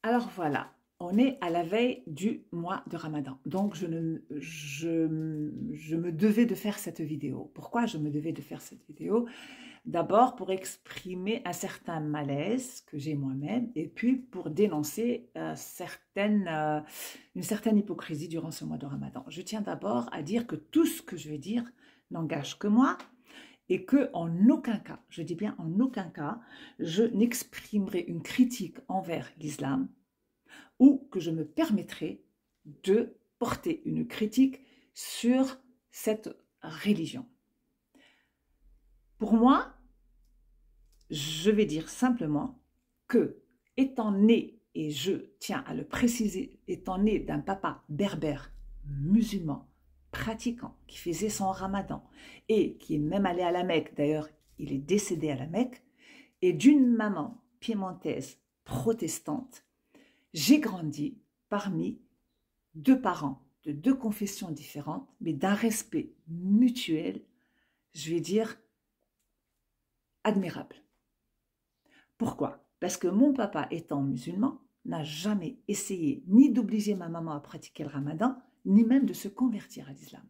Alors voilà, on est à la veille du mois de Ramadan. Donc je me devais de faire cette vidéo. Pourquoi je me devais de faire cette vidéo? D'abord pour exprimer un certain malaise que j'ai moi-même et puis pour dénoncer une certaine hypocrisie durant ce mois de Ramadan. Je tiens d'abord à dire que tout ce que je vais dire n'engage que moi et que en aucun cas, je dis bien en aucun cas, je n'exprimerai une critique envers l'islam ou que je me permettrai de porter une critique sur cette religion. Pour moi, je vais dire simplement que, étant né, et je tiens à le préciser, étant né d'un papa berbère, musulman, pratiquant, qui faisait son ramadan et qui est même allé à la Mecque, d'ailleurs il est décédé à la Mecque, et d'une maman piémontaise protestante, j'ai grandi parmi deux parents de deux confessions différentes, mais d'un respect mutuel, je vais dire, admirable. Pourquoi? Parce que mon papa, étant musulman, n'a jamais essayé ni d'obliger ma maman à pratiquer le ramadan, ni même de se convertir à l'islam.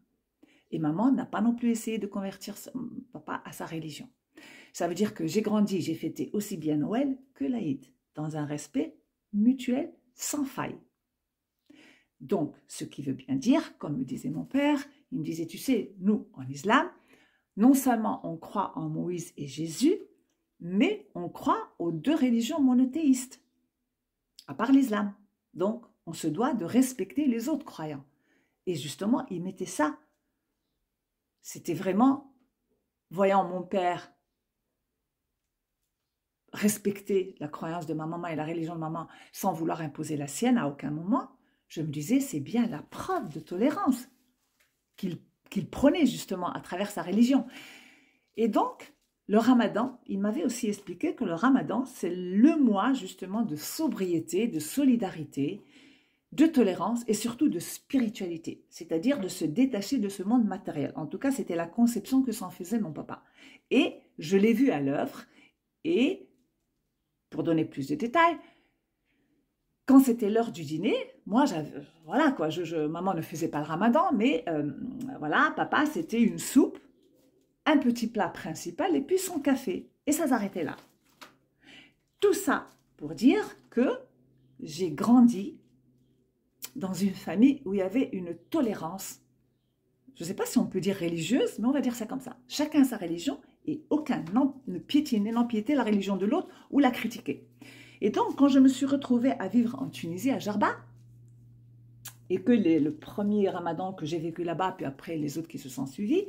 Et maman n'a pas non plus essayé de convertir son papa à sa religion. Ça veut dire que j'ai grandi, j'ai fêté aussi bien Noël que l'Aïd, dans un respect mutuel sans faille. Donc, ce qui veut bien dire, comme me disait mon père, il me disait, tu sais, nous, en islam, non seulement on croit en Moïse et Jésus, mais on croit aux deux religions monothéistes, à part l'islam. Donc, on se doit de respecter les autres croyants. Et justement, il mettait ça. C'était vraiment, voyant mon père respecter la croyance de ma maman et la religion de maman sans vouloir imposer la sienne à aucun moment, je me disais, c'est bien la preuve de tolérance qu'il prenait justement à travers sa religion. Et donc, le ramadan, il m'avait aussi expliqué que le ramadan, c'est le mois justement de sobriété, de solidarité, de tolérance et surtout de spiritualité, c'est-à-dire de se détacher de ce monde matériel. En tout cas, c'était la conception que s'en faisait mon papa. Et je l'ai vu à l'œuvre et, pour donner plus de détails, quand c'était l'heure du dîner, moi, voilà quoi, maman ne faisait pas le ramadan, mais voilà, papa, c'était une soupe, un petit plat principal et puis son café. Et ça s'arrêtait là. Tout ça pour dire que j'ai grandi dans une famille où il y avait une tolérance, je ne sais pas si on peut dire religieuse, mais on va dire ça comme ça. Chacun a sa religion et aucun ne piétinait, n'empiétait la religion de l'autre ou la critiquait. Et donc, quand je me suis retrouvée à vivre en Tunisie, à Jarba, et que le premier ramadan que j'ai vécu là-bas, puis après les autres qui se sont suivis,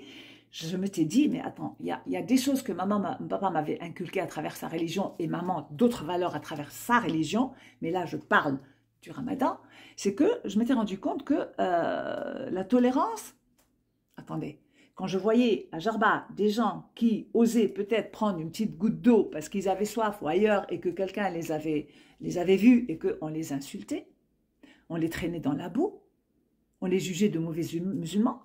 je me t'ai dit, mais attends, il y a des choses que papa m'avait inculquées à travers sa religion et maman d'autres valeurs à travers sa religion, mais là je parle du ramadan, c'est que je m'étais rendu compte que la tolérance, attendez, quand je voyais à Jarba des gens qui osaient peut-être prendre une petite goutte d'eau parce qu'ils avaient soif ou ailleurs et que quelqu'un les avait vus et qu'on les insultait, on les traînait dans la boue, on les jugeait de mauvais musulmans,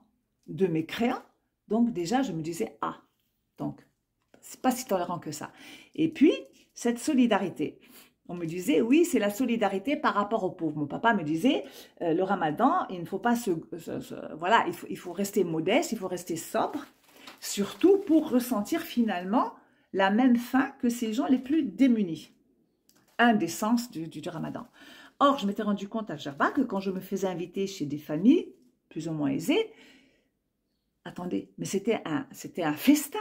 de mécréants. Donc déjà, je me disais, ah, donc, c'est pas si tolérant que ça. Et puis, cette solidarité. On me disait, oui, c'est la solidarité par rapport aux pauvres. Mon papa me disait, le ramadan, il ne faut pas voilà, il faut rester modeste, il faut rester sobre, surtout pour ressentir finalement la même faim que ces gens les plus démunis. Un des sens du ramadan. Or, je m'étais rendu compte à Jarba que quand je me faisais inviter chez des familles plus ou moins aisées, attendez, mais c'était un festin.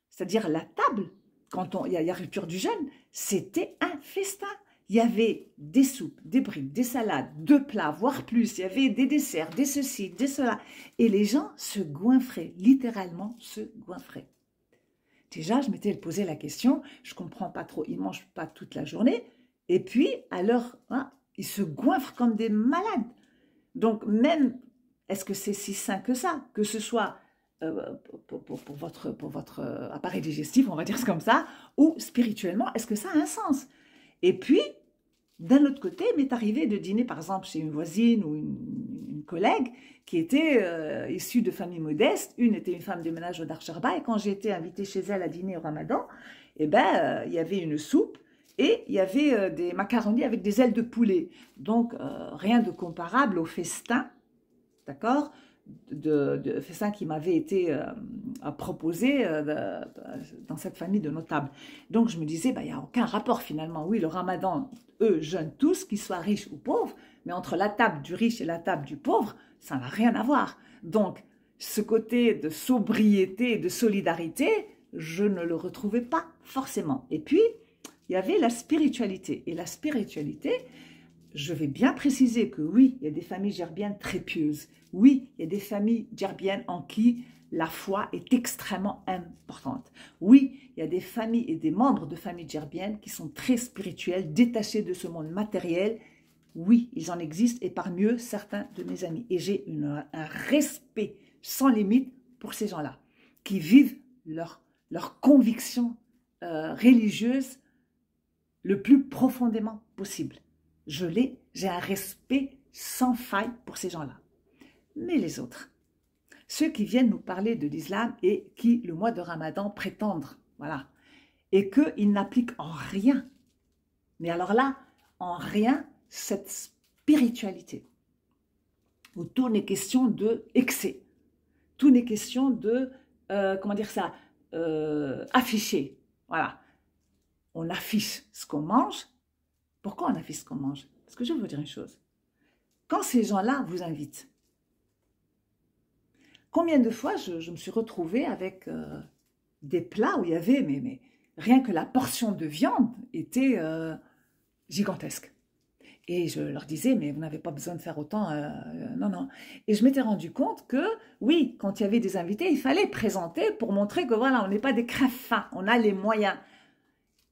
C'est-à-dire la table, quand il y a rupture du jeûne, c'était un festin. Il y avait des soupes, des briques, des salades, deux plats, voire plus. Il y avait des desserts, des ceci, des cela. Et les gens se goinfraient, littéralement se goinfraient. Déjà, je m'étais posé la question, je ne comprends pas trop, ils ne mangent pas toute la journée. Et puis, à l'heure, ils se goinfrent comme des malades. Donc, même, est-ce que c'est si sain que ça? Que ce soit pour votre appareil digestif, on va dire comme ça, ou spirituellement, est-ce que ça a un sens? Et puis, d'un autre côté, il m'est arrivé de dîner, par exemple, chez une voisine ou une collègue qui était issue de familles modestes. Une était une femme de ménage au Dar Jarba, et quand j'ai été invitée chez elle à dîner au Ramadan, eh ben, il y avait une soupe, Et il y avait des macaronis avec des ailes de poulet. Donc, rien de comparable au festin, d'accord, de festin qui m'avait été proposé dans cette famille de notables. Donc, je me disais, bah, il n'y a aucun rapport finalement. Oui, le ramadan, eux jeûnent tous, qu'ils soient riches ou pauvres, mais entre la table du riche et la table du pauvre, ça n'a rien à voir. Donc, ce côté de sobriété et de solidarité, je ne le retrouvais pas forcément. Et puis, il y avait la spiritualité. Et la spiritualité, je vais bien préciser que oui, il y a des familles djerbiennes très pieuses. Oui, il y a des familles djerbiennes en qui la foi est extrêmement importante. Oui, il y a des familles et des membres de familles djerbiennes qui sont très spirituels, détachés de ce monde matériel. Oui, ils en existent et parmi eux, certains de mes amis. Et j'ai un respect sans limite pour ces gens-là, qui vivent leur conviction religieuse le plus profondément possible. J'ai un respect sans faille pour ces gens-là. Mais les autres, ceux qui viennent nous parler de l'islam et qui, le mois de Ramadan, prétendent, voilà, et qu'ils n'appliquent en rien, mais alors là, en rien, cette spiritualité, où tout n'est question de excès, tout n'est question de, comment dire ça, afficher, voilà. On affiche ce qu'on mange. Pourquoi on affiche ce qu'on mange? Parce que je vais vous dire une chose. Quand ces gens-là vous invitent, combien de fois je me suis retrouvée avec des plats où il y avait, mais rien que la portion de viande était gigantesque. Et je leur disais, mais vous n'avez pas besoin de faire autant, non, non. Et je m'étais rendu compte que, oui, quand il y avait des invités, il fallait présenter pour montrer que voilà, on n'est pas des crèves-faim, on a les moyens.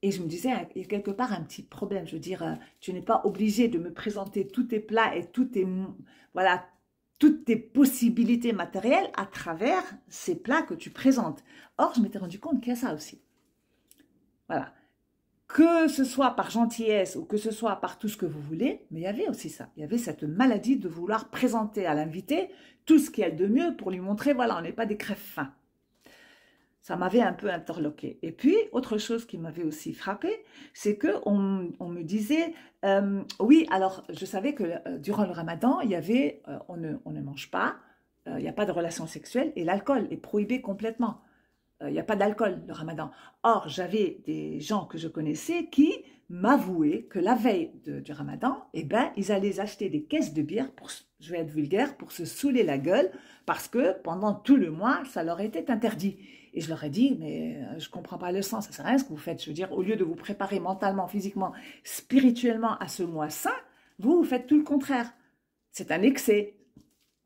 Et je me disais, il y a quelque part un petit problème. Je veux dire, tu n'es pas obligé de me présenter tous tes plats et voilà, toutes tes possibilités matérielles à travers ces plats que tu présentes. Or, je m'étais rendu compte qu'il y a ça aussi. Voilà. Que ce soit par gentillesse ou que ce soit par tout ce que vous voulez, mais il y avait aussi ça. Il y avait cette maladie de vouloir présenter à l'invité tout ce qu'il y a de mieux pour lui montrer, voilà, on n'est pas des crèves-faim. Ça m'avait un peu interloqué. Et puis, autre chose qui m'avait aussi frappée, c'est qu'on me disait, oui, alors je savais que durant le ramadan, il y avait, on ne mange pas, il n'y a pas de relations sexuelles et l'alcool est prohibé complètement. Il n'y a pas d'alcool le ramadan. Or, j'avais des gens que je connaissais qui m'avouaient que la veille du ramadan, eh ben, ils allaient acheter des caisses de bière, je vais être vulgaire, pour se saouler la gueule, parce que pendant tout le mois, ça leur était interdit. Et je leur ai dit, mais je ne comprends pas le sens, ça ne sert à rien ce que vous faites. Je veux dire, au lieu de vous préparer mentalement, physiquement, spirituellement à ce mois saint, vous faites tout le contraire. C'est un excès.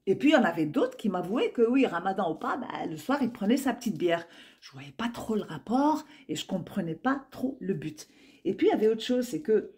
Et puis, il y en avait d'autres qui m'avouaient que oui, ramadan ou pas, bah, le soir, ils prenaient sa petite bière. Je ne voyais pas trop le rapport et je ne comprenais pas trop le but. Et puis, il y avait autre chose, c'est que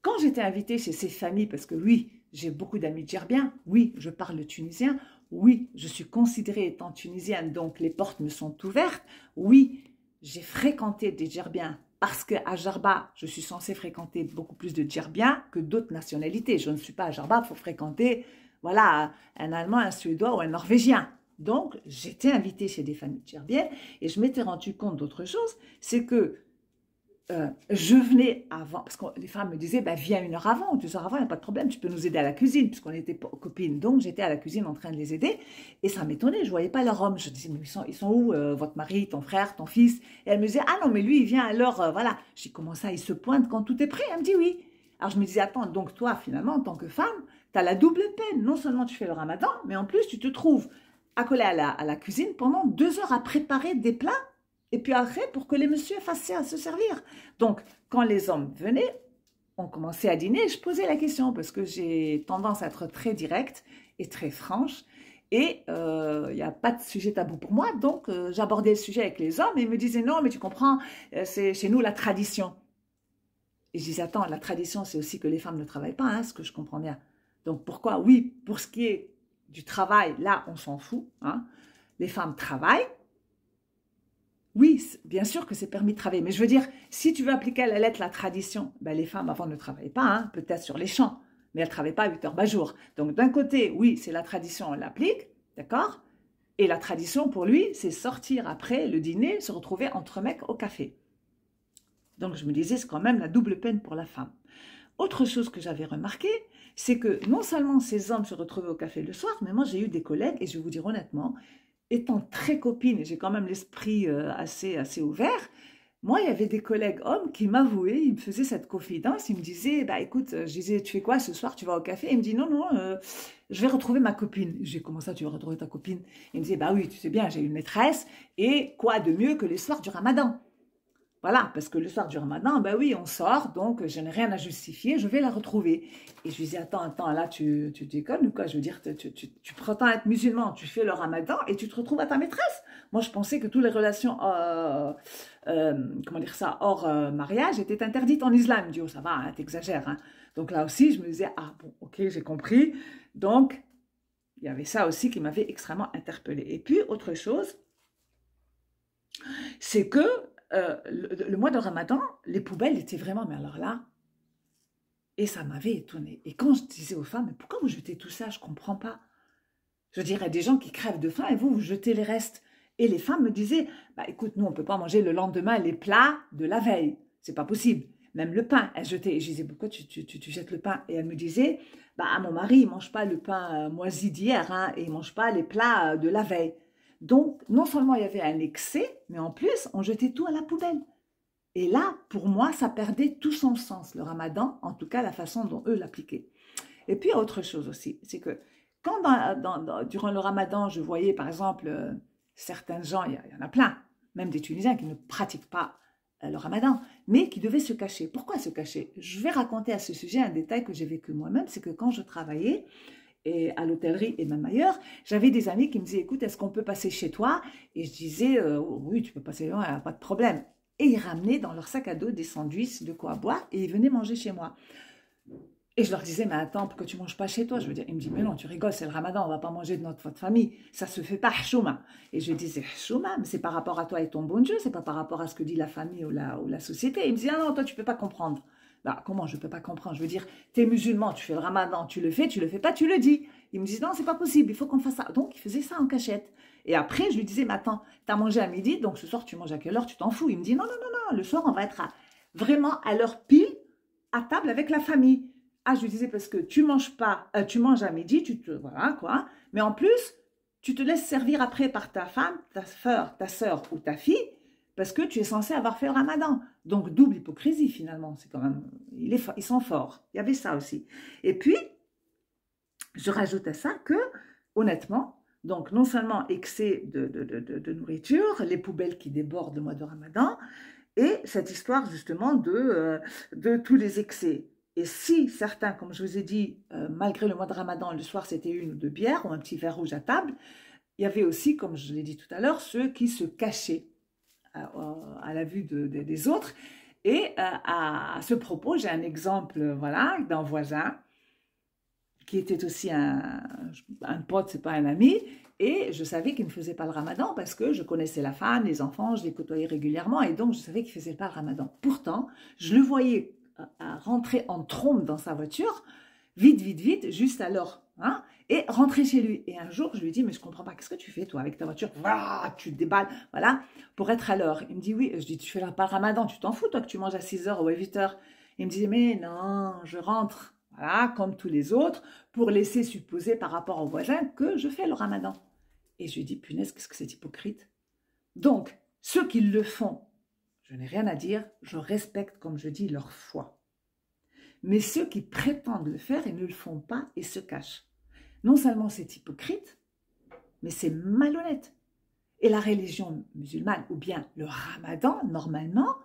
quand j'étais invitée chez ces familles, parce que oui, j'ai beaucoup d'amis djerbiens, oui, je parle tunisien, oui, je suis considérée étant tunisienne, donc les portes me sont ouvertes, oui, j'ai fréquenté des djerbiens, parce qu'à Djerba, je suis censée fréquenter beaucoup plus de djerbiens que d'autres nationalités. Je ne suis pas à Djerba, il faut fréquenter, voilà, un Allemand, un Suédois ou un Norvégien. Donc, j'étais invitée chez des familles djerbiennes et je m'étais rendu compte d'autre chose, c'est que je venais avant, parce que les femmes me disaient, bah, viens 1 heure avant ou 2 heures avant, il n'y a pas de problème, tu peux nous aider à la cuisine, puisqu'on était copines. Donc, j'étais à la cuisine en train de les aider, et ça m'étonnait, je ne voyais pas leur homme. Je disais, mais ils sont où, votre mari, ton frère, ton fils? Et elle me disait, ah non, mais lui, il vient alors, voilà. J'ai dit, comment ça, il se pointe quand tout est prêt? Elle me dit oui. Alors, je me disais, attends, donc toi, finalement, en tant que femme, tu as la double peine. Non seulement tu fais le ramadan, mais en plus, tu te trouves accolée à la cuisine pendant 2 heures à préparer des plats. Et puis après, pour que les messieurs fassent à se servir. Donc, quand les hommes venaient, on commençait à dîner, je posais la question parce que j'ai tendance à être très directe et très franche. Et il n'y a pas de sujet tabou pour moi. Donc, j'abordais le sujet avec les hommes et ils me disaient non, mais tu comprends, c'est chez nous la tradition. Et je disais, attends, la tradition, c'est aussi que les femmes ne travaillent pas, hein, ce que je comprends bien. Donc, pourquoi? Oui, pour ce qui est du travail, là, on s'en fout. Hein. Les femmes travaillent. Oui, bien sûr que c'est permis de travailler, mais je veux dire, si tu veux appliquer à la lettre la tradition, ben les femmes avant ne travaillaient pas, hein, peut-être sur les champs, mais elles ne travaillaient pas 8 heures par jour. Donc d'un côté, oui, c'est la tradition, on l'applique, d'accord? Et la tradition pour lui, c'est sortir après le dîner, se retrouver entre mecs au café. Donc je me disais, c'est quand même la double peine pour la femme. Autre chose que j'avais remarqué, c'est que non seulement ces hommes se retrouvaient au café le soir, mais moi j'ai eu des collègues, et je vais vous dire honnêtement, étant très copine, et j'ai quand même l'esprit assez ouvert, moi il y avait des collègues hommes qui m'avouaient, ils me faisaient cette confidence, ils me disaient, bah écoute, je disais, tu fais quoi ce soir, tu vas au café? Il me dit, non, non, je vais retrouver ma copine. J'ai comment ça, tu vas retrouver ta copine? Il me disait, bah oui, tu sais bien, j'ai une maîtresse, et quoi de mieux que les soirs du ramadan? Voilà, parce que le soir du ramadan, ben oui, on sort, donc je n'ai rien à justifier, je vais la retrouver. Et je lui dis, attends, là, tu déconnes ou quoi? Je veux dire, tu prétends être musulman, tu fais le ramadan et tu te retrouves à ta maîtresse. Moi, je pensais que toutes les relations, comment dire ça, hors mariage étaient interdites en islam. Je dis, oh, ça va, hein, t'exagères. Hein. Donc là aussi, je me disais, ah bon, ok, j'ai compris. Donc, il y avait ça aussi qui m'avait extrêmement interpellée. Et puis, autre chose, c'est que le mois de Ramadan, les poubelles étaient vraiment, mais alors là, et ça m'avait étonnée. Et quand je disais aux femmes, mais pourquoi vous jetez tout ça? Je ne comprends pas. Je dirais des gens qui crèvent de faim et vous jetez les restes. Et les femmes me disaient, bah écoute, nous, on ne peut pas manger le lendemain les plats de la veille. C'est pas possible. Même le pain, elles jetaient. Et je disais, pourquoi tu jettes le pain? Et elle me disait, bah mon mari, il ne mange pas le pain moisi d'hier, hein, et il ne mange pas les plats de la veille. Donc, non seulement il y avait un excès, mais en plus, on jetait tout à la poubelle. Et là, pour moi, ça perdait tout son sens, le ramadan, en tout cas la façon dont eux l'appliquaient. Et puis, autre chose aussi, c'est que quand durant le ramadan, je voyais par exemple certains gens, il y en a plein, même des Tunisiens qui ne pratiquent pas le ramadan, mais qui devaient se cacher. Pourquoi se cacher? Je vais raconter à ce sujet un détail que j'ai vécu moi-même, c'est que quand je travaillais, et à l'hôtellerie et même ailleurs, j'avais des amis qui me disaient, écoute, est-ce qu'on peut passer chez toi? Et je disais, oui, tu peux passer, il n'y a pas de problème. Et ils ramenaient dans leur sac à dos des sandwichs, de quoi boire, et ils venaient manger chez moi. Et je leur disais, mais attends, pourquoi tu ne manges pas chez toi? Je veux dire, ils me disent, mais non, tu rigoles, c'est le ramadan, on ne va pas manger de votre famille. Ça ne se fait pas, chouma. Et je disais, chouma, mais c'est par rapport à toi et ton bon Dieu, c'est pas par rapport à ce que dit la famille ou la société. Ils me disaient, ah non, toi, tu ne peux pas comprendre. Bah, comment je ne peux pas comprendre? Je veux dire, tu es musulman, tu fais le ramadan, tu le fais pas, tu le dis. Ils me disent, non, c'est pas possible, il faut qu'on fasse ça. Donc, ils faisaient ça en cachette. Et après, je lui disais, mais attends, tu as mangé à midi, donc ce soir, tu manges à quelle heure? Tu t'en fous? Il me dit, non, non, non, non, le soir, on va être vraiment à l'heure pile, à table avec la famille. Ah, je lui disais, parce que tu manges pas, tu manges à midi, voilà, quoi. Mais en plus, tu te laisses servir après par ta femme, ta soeur ou ta fille, parce que tu es censé avoir fait le ramadan. Donc, double hypocrisie, finalement. C'est quand même, ils sont forts. Il y avait ça aussi. Et puis, je rajoute à ça que, honnêtement, donc non seulement excès de nourriture, les poubelles qui débordent le mois de ramadan, et cette histoire, justement, de tous les excès. Et si certains, comme je vous ai dit, malgré le mois de ramadan, le soir, c'était une ou deux bières ou un petit verre rouge à table, il y avait aussi, comme je l'ai dit tout à l'heure, ceux qui se cachaient à la vue des autres. Et à ce propos, j'ai un exemple voilà, d'un voisin qui était aussi un pote, c'est pas un ami, et je savais qu'il ne faisait pas le ramadan parce que je connaissais la femme, les enfants, je les côtoyais régulièrement, et donc je savais qu'il ne faisait pas le ramadan. Pourtant, je le voyais rentrer en trombe dans sa voiture, vite, juste à l'heure, hein, et rentrer chez lui. Et un jour, je lui dis, mais je ne comprends pas, qu'est-ce que tu fais, toi, avec ta voiture? Tu te déballes, voilà, pour être à l'heure. Il me dit, oui, je dis, tu fais pas le ramadan, tu t'en fous, toi, que tu manges à 6 heures ou à 8 heures. Il me disait, mais non, je rentre, voilà, comme tous les autres, pour laisser supposer par rapport au voisin que je fais le ramadan. Et je lui dis, punaise, qu'est-ce que c'est hypocrite? Donc, ceux qui le font, je n'ai rien à dire, je respecte, comme je dis, leur foi. Mais ceux qui prétendent le faire et ne le font pas et se cachent. Non seulement c'est hypocrite, mais c'est malhonnête. Et la religion musulmane, ou bien le ramadan, normalement,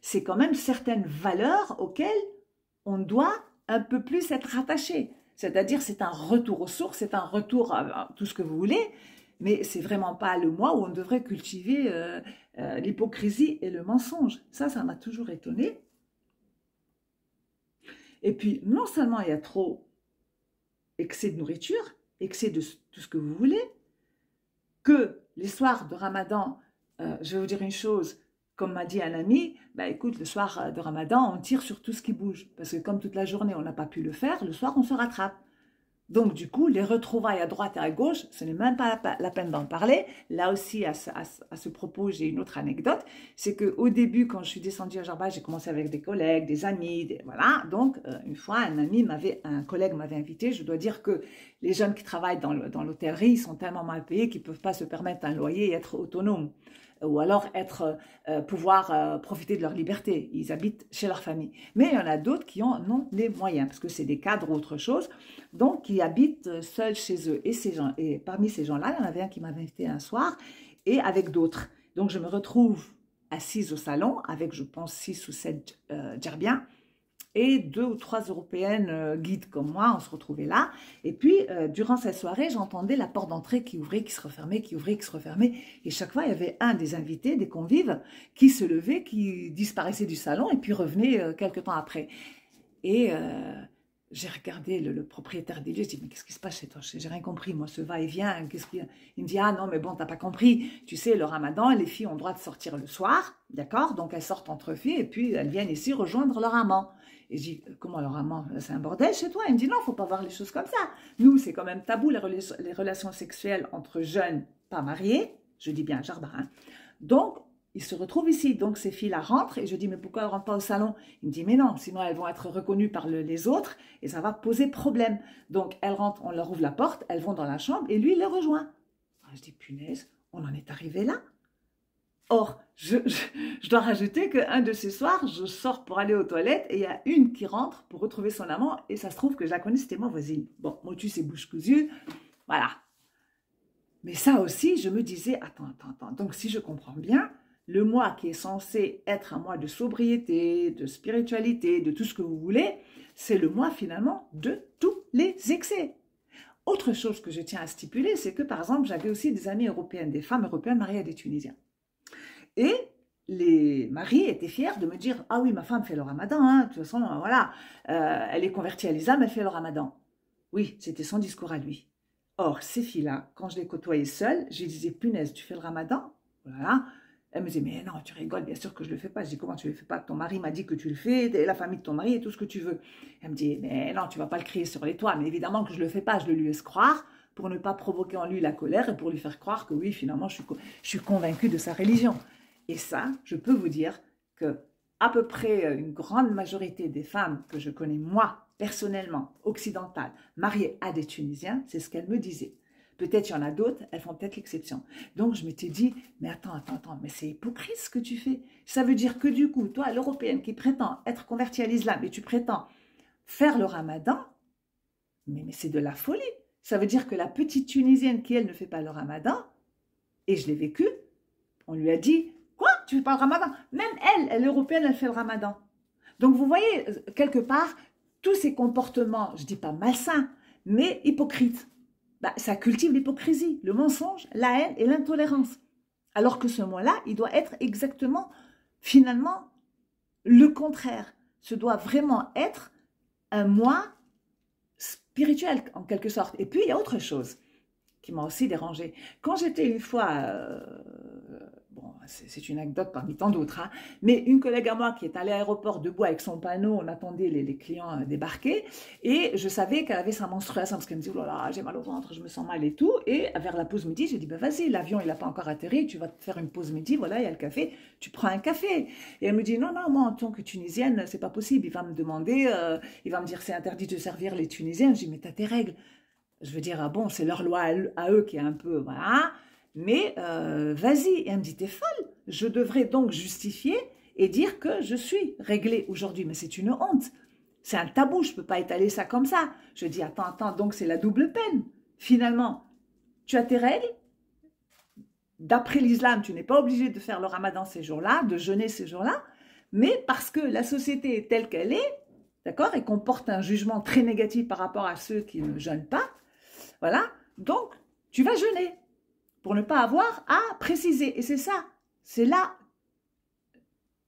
c'est quand même certaines valeurs auxquelles on doit un peu plus être rattaché. C'est-à-dire, c'est un retour aux sources, c'est un retour à tout ce que vous voulez, mais c'est vraiment pas le mois où on devrait cultiver l'hypocrisie et le mensonge. Ça m'a toujours étonnée. Et puis, non seulement il y a trop excès de nourriture, excès de tout ce que vous voulez, que les soirs de Ramadan, je vais vous dire une chose, comme m'a dit un ami, bah écoute, le soir de Ramadan, on tire sur tout ce qui bouge, parce que comme toute la journée, on n'a pas pu le faire, le soir, on se rattrape. Donc, du coup, les retrouvailles à droite et à gauche, ce n'est même pas la peine d'en parler. Là aussi, à ce propos, j'ai une autre anecdote. C'est qu'au début, quand je suis descendue à Jarba, j'ai commencé avec des collègues, des amis, voilà. Donc, une fois, un collègue m'avait invité. Je dois dire que les jeunes qui travaillent dans l'hôtellerie, ils sont tellement mal payés qu'ils ne peuvent pas se permettre un loyer et être autonomes. Ou alors pouvoir profiter de leur liberté. Ils habitent chez leur famille. Mais il y en a d'autres qui en ont les moyens, parce que c'est des cadres ou autre chose, donc qui habitent seuls chez eux. Et parmi ces gens-là, il y en avait un qui m'avait invité un soir, et avec d'autres. Donc je me retrouve assise au salon, avec je pense 6 ou 7 Djerbiens, et 2 ou 3 Européennes guides comme moi, on se retrouvait là. Et puis, durant cette soirée, j'entendais la porte d'entrée qui ouvrait, qui se refermait, qui ouvrait, qui se refermait. Et chaque fois, il y avait un des invités, des convives, qui se levait, qui disparaissait du salon et puis revenait quelques temps après. Et j'ai regardé le propriétaire des lieux, je dis, mais qu'est-ce qui se passe chez toi? J'ai rien compris, moi, ce va-et-vient. Il me dit, ah non, mais bon, t'as pas compris. Tu sais, le ramadan, les filles ont le droit de sortir le soir, d'accord? Donc, elles sortent entre filles et puis elles viennent ici rejoindre leur amant. Et je dis, comment leur amant? C'est un bordel chez toi? Il me dit, non, il ne faut pas voir les choses comme ça. Nous, c'est quand même tabou, les relations sexuelles entre jeunes pas mariés. Je dis bien Jarba, hein. Donc, ils se retrouvent ici. Donc, ces filles-là rentrent et je dis, mais pourquoi elles ne rentrent pas au salon? Il me dit, mais non, sinon elles vont être reconnues par les autres et ça va poser problème. Donc, elles rentrent, on leur ouvre la porte, elles vont dans la chambre et lui, il les rejoint. Alors, je dis, punaise, on en est arrivé là. Or, je dois rajouter qu'un de ces soirs, je sors pour aller aux toilettes et il y a une qui rentre pour retrouver son amant et ça se trouve que je la connais, c'était ma voisine. Bon, motus et bouche cousue, voilà. Mais ça aussi, je me disais, attends. Donc, si je comprends bien, le mois qui est censé être un mois de sobriété, de spiritualité, de tout ce que vous voulez, c'est le mois finalement de tous les excès. Autre chose que je tiens à stipuler, c'est que par exemple, j'avais aussi des amies européennes, des femmes européennes mariées à des Tunisiens. Et les maris étaient fiers de me dire, ah oui, ma femme fait le ramadan, hein, de toute façon, voilà, elle est convertie à l'islam, elle fait le ramadan. Oui, c'était son discours à lui. Or, ces filles-là, quand je les côtoyais seules, je disais, punaise, tu fais le ramadan? Voilà. Elle me disait, mais non, tu rigoles, bien sûr que je ne le fais pas. Je dis, comment tu ne le fais pas? Ton mari m'a dit que tu le fais, la famille de ton mari et tout ce que tu veux. Elle me dit, mais non, tu ne vas pas le crier sur les toits. Mais évidemment que je ne le fais pas, je le lui laisse croire pour ne pas provoquer en lui la colère et pour lui faire croire que oui, finalement, je suis convaincue de sa religion. Et ça, je peux vous dire que à peu près une grande majorité des femmes que je connais, moi, personnellement, occidentales, mariées à des Tunisiens, c'est ce qu'elles me disaient. Peut-être il y en a d'autres, elles font peut-être l'exception. Donc je m'étais dit, mais attends, mais c'est hypocrite ce que tu fais. Ça veut dire que du coup, toi, l'Européenne qui prétend être convertie à l'islam et tu prétends faire le ramadan, mais c'est de la folie. Ça veut dire que la petite Tunisienne qui, elle, ne fait pas le ramadan, et je l'ai vécu, on lui a dit, quoi, tu fais pas le ramadan? Même elle est européenne, elle fait le ramadan. Donc vous voyez, quelque part, tous ces comportements, je ne dis pas malsains, mais hypocrites, ça cultive l'hypocrisie, le mensonge, la haine et l'intolérance. Alors que ce mois-là, il doit être exactement, finalement, le contraire. Ce doit vraiment être un mois spirituel, en quelque sorte. Et puis, il y a autre chose qui m'a aussi dérangée. Quand j'étais une fois, bon, c'est une anecdote parmi tant d'autres, hein, mais une collègue à moi qui est allée à l'aéroport debout avec son panneau, on attendait les clients débarquer, et je savais qu'elle avait sa menstruation, parce qu'elle me dit, oh là là, j'ai mal au ventre, je me sens mal et tout, et vers la pause midi, j'ai dit, ben vas-y, l'avion, il n'a pas encore atterri, tu vas te faire une pause midi, voilà, il y a le café, tu prends un café. Et elle me dit, non, moi, en tant que Tunisienne, c'est pas possible, il va me demander, il va me dire, c'est interdit de servir les Tunisiens. Je dis, mais t'as tes règles. Je veux dire, ah bon, c'est leur loi à eux qui est un peu, voilà, mais vas-y. Et elle me dit, t'es folle, je devrais donc justifier et dire que je suis réglée aujourd'hui, mais c'est une honte, c'est un tabou, je ne peux pas étaler ça comme ça. Je dis, attends, donc c'est la double peine. Finalement, tu as tes règles, d'après l'islam, tu n'es pas obligé de faire le ramadan ces jours-là, de jeûner ces jours-là, mais parce que la société est telle qu'elle est, d'accord, et qu'on porte un jugement très négatif par rapport à ceux qui ne jeûnent pas, voilà, donc tu vas jeûner pour ne pas avoir à préciser. Et c'est ça, c'est là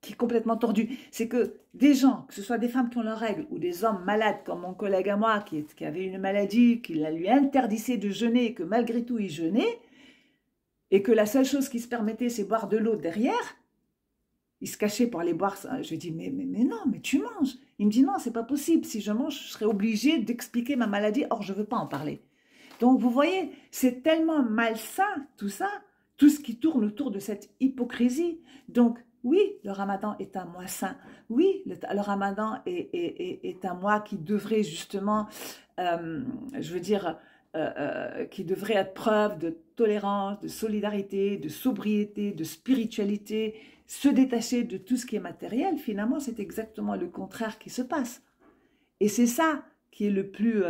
qui est complètement tordu. C'est que des gens, que ce soit des femmes qui ont leurs règles ou des hommes malades comme mon collègue à moi qui avait une maladie, qui lui interdisait de jeûner et que malgré tout il jeûnait et que la seule chose qui se permettait c'est boire de l'eau derrière, il se cachait pour aller boire ça. Je dis mais non, mais tu manges. Il me dit non, c'est pas possible. Si je mange, je serais obligée d'expliquer ma maladie. Or, je veux pas en parler. Donc, vous voyez, c'est tellement malsain tout ça, tout ce qui tourne autour de cette hypocrisie. Donc, oui, le Ramadan est un mois saint. Oui, le Ramadan est un mois qui devrait justement, je veux dire, qui devrait être preuve de tolérance, de solidarité, de sobriété, de spiritualité, se détacher de tout ce qui est matériel. Finalement, c'est exactement le contraire qui se passe. Et c'est ça qui est le plus,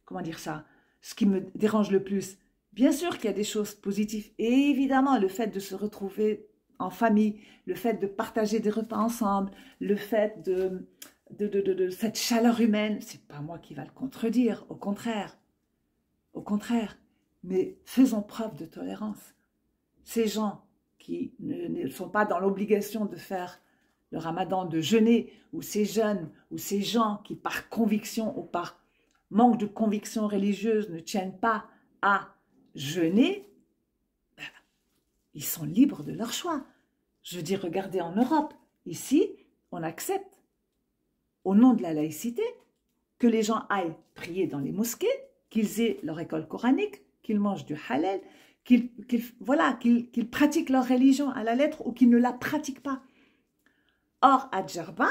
comment dire ça, ce qui me dérange le plus. Bien sûr qu'il y a des choses positives. Et évidemment, le fait de se retrouver en famille, le fait de partager des repas ensemble, le fait de cette chaleur humaine, c'est pas moi qui va le contredire, au contraire. Au contraire. Mais faisons preuve de tolérance. Ces gens qui ne sont pas dans l'obligation de faire le Ramadan, de jeûner, ou ces jeunes, ou ces gens qui par conviction ou par manque de conviction religieuse ne tiennent pas à jeûner, ils sont libres de leur choix. Je veux dire, regardez en Europe, ici, on accepte, au nom de la laïcité, que les gens aillent prier dans les mosquées, qu'ils aient leur école coranique, qu'ils mangent du halal, qu'ils pratiquent leur religion à la lettre ou qu'ils ne la pratiquent pas. Or, à Djerba,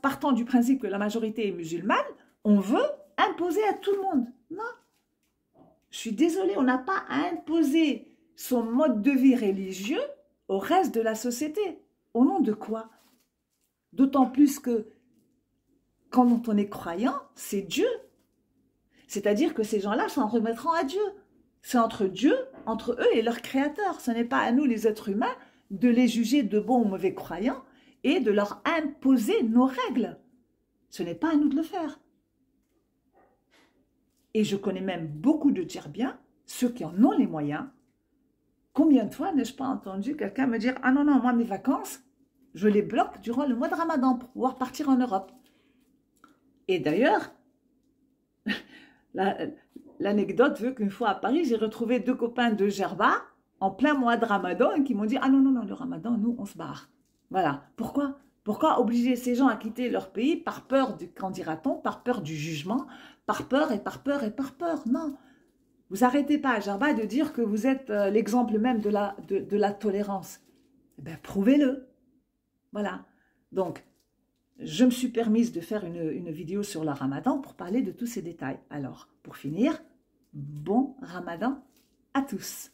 partant du principe que la majorité est musulmane, on veut imposer à tout le monde. Non. Je suis désolée, on n'a pas à imposer son mode de vie religieux au reste de la société. Au nom de quoi? D'autant plus que quand on est croyant, c'est Dieu. C'est-à-dire que ces gens-là s'en remettront à Dieu. C'est entre Dieu, entre eux et leur créateur. Ce n'est pas à nous, les êtres humains, de les juger de bons ou mauvais croyants et de leur imposer nos règles. Ce n'est pas à nous de le faire. Et je connais même beaucoup de djerbiens, ceux qui en ont les moyens. Combien de fois n'ai-je pas entendu quelqu'un me dire « Ah non, non, moi mes vacances, je les bloque durant le mois de Ramadan pour pouvoir partir en Europe. » Et d'ailleurs, l'anecdote veut qu'une fois à Paris, j'ai retrouvé 2 copains de Djerba en plein mois de Ramadan et qui m'ont dit « Ah non, non, non, le Ramadan, nous, on se barre. » Voilà. Pourquoi? Pourquoi obliger ces gens à quitter leur pays par peur du, qu'en dira-t-on, par peur du jugement, par peur et par peur et par peur? Non. Vous n'arrêtez pas à Djerba de dire que vous êtes l'exemple même de la tolérance. Eh bien, prouvez-le. Voilà. Donc, je me suis permise de faire une vidéo sur le Ramadan pour parler de tous ces détails. Alors, pour finir, bon Ramadan à tous.